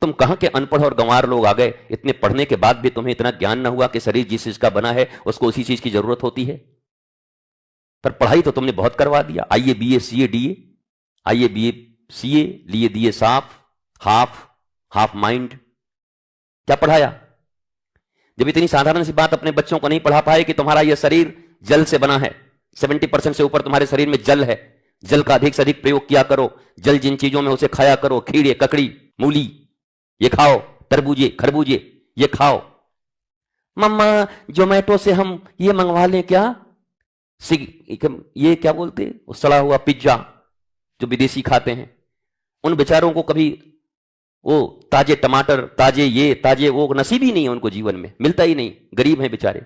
तुम कहां के अनपढ़ और गंवार लोग आ गए, इतने पढ़ने के बाद भी तुम्हें इतना ज्ञान न हुआ कि शरीर जिस चीज का बना है उसको उसी चीज की जरूरत होती है। पर पढ़ाई तो तुमने बहुत करवा दिया, आईए बीए सीए डीए, आईए बीए सीए, लिए दिए साफ, हाफ हाफ माइंड। क्या पढ़ाया? जब इतनी साधारण सी बात अपने बच्चों को नहीं पढ़ा पाए कि तुम्हारा यह शरीर जल से बना है, 70% से ऊपर तुम्हारे शरीर में जल है, जल का अधिक से अधिक प्रयोग किया करो, जल जिन चीजों में उसे खाया करो, खीरे ककड़ी मूली ये खाओ, तरबूजे खरबूजे ये खाओ। मम्मा जोमेटो से हम ये मंगवा लें क्या, ये क्या बोलते वो सड़ा हुआ पिज्जा जो विदेशी खाते हैं। उन बेचारों को कभी वो ताजे टमाटर, ताजे ये ताजे वो नसीब ही नहीं है, उनको जीवन में मिलता ही नहीं, गरीब हैं बेचारे,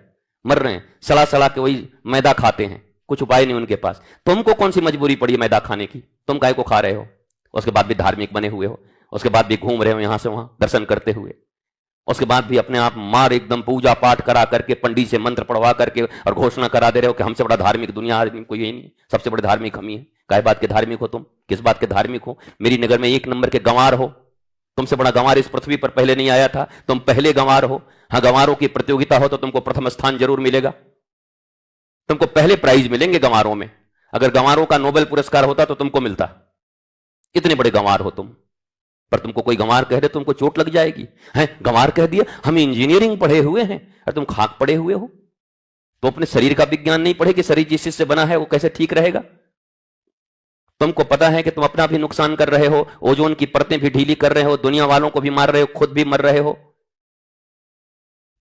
मर रहे हैं, सड़ा सड़ा के वही मैदा खाते हैं, कुछ उपाय नहीं उनके पास। तुमको कौन सी मजबूरी पड़ी मैदा खाने की, तुम काहे को खा रहे हो, उसके बाद भी धार्मिक बने हुए हो, उसके बाद भी घूम रहे हो यहां से वहां दर्शन करते हुए, उसके बाद भी अपने आप मार एकदम पूजा पाठ करा करके पंडित से मंत्र पढ़वा करके और घोषणा करा दे रहे हो कि हमसे बड़ा धार्मिक दुनिया आदमी कोई है नहीं, सबसे बड़े धार्मिक हम ही हैं। काहे बात के धार्मिक हो तुम, किस बात के धार्मिक हो? मेरी नगर में 1 नंबर के गंवार हो, तुमसे बड़ा गंवार इस पृथ्वी पर पहले नहीं आया था, तुम पहले गंवार हो। हाँ, गंवारों की प्रतियोगिता हो तो तुमको प्रथम स्थान जरूर मिलेगा, तुमको पहले प्राइज मिलेंगे गंवारों में। अगर गंवारों का नोबेल पुरस्कार होता तो तुमको मिलता, इतने बड़े गंवार हो तुम। पर तुमको कोई गंवार कह दे तुमको चोट लग जाएगी, हैं गंवार कह दिया, हम इंजीनियरिंग पढ़े हुए हैं और तुम खाक पड़े हुए हो। तो अपने शरीर का विज्ञान नहीं पढ़े कि शरीर जिस चीज से बना है वो कैसे ठीक रहेगा। तुमको पता है कि तुम अपना भी नुकसान कर रहे हो, ओजोन की परतें भी ढीली कर रहे हो, दुनिया वालों को भी मार रहे हो, खुद भी मर रहे हो।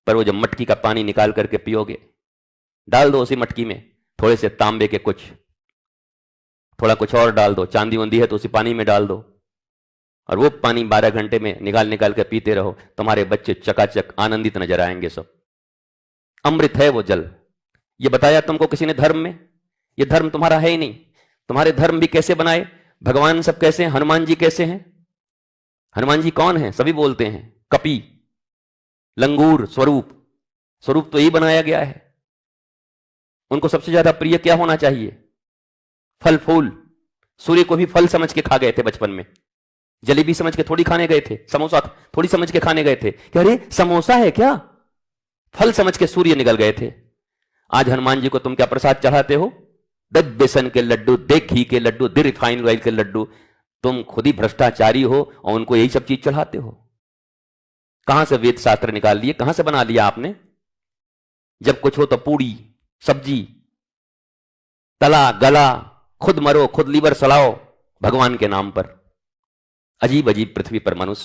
पर वो जब मटकी का पानी निकाल करके पियोगे, डाल दो उसी मटकी में थोड़े से तांबे के थोड़ा कुछ और डाल दो, चांदी वंदी है तो उसी पानी में डाल दो, और वो पानी 12 घंटे में निकाल निकाल के पीते रहो, तुम्हारे बच्चे चकाचक आनंदित नजर आएंगे सब। अमृत है वो जल। ये बताया तुमको किसी ने धर्म में? ये धर्म तुम्हारा है ही नहीं। तुम्हारे धर्म भी कैसे बनाए, भगवान सब कैसे हैं, हनुमान जी कैसे हैं? हनुमान जी कौन है? सभी बोलते हैं कपि, लंगूर, स्वरूप। स्वरूप तो यही बनाया गया है। उनको सबसे ज्यादा प्रिय क्या होना चाहिए? फल फूल। सूर्य को भी फल समझ के खा गए थे बचपन में, जलेबी समझ के थोड़ी खाने गए थे, समोसा थोड़ी समझ के खाने गए थे कि अरे समोसा है क्या, फल समझ के सूर्य निकल गए थे। आज हनुमान जी को तुम क्या प्रसाद चढ़ाते हो? 10 बेसन के लड्डू, 10 घी के लड्डू, 10 रिफाइंड ऑयल के लड्डू। तुम खुद ही भ्रष्टाचारी हो और उनको यही सब चीज चढ़ाते हो। कहां से वेद शास्त्र निकाल लिए, कहां से बना लिया आपने? जब कुछ हो तो पूड़ी सब्जी, तला गला, खुद मरो खुद लीवर सड़ाओ भगवान के नाम पर। अजीब अजीब पृथ्वी पर मनुष्य।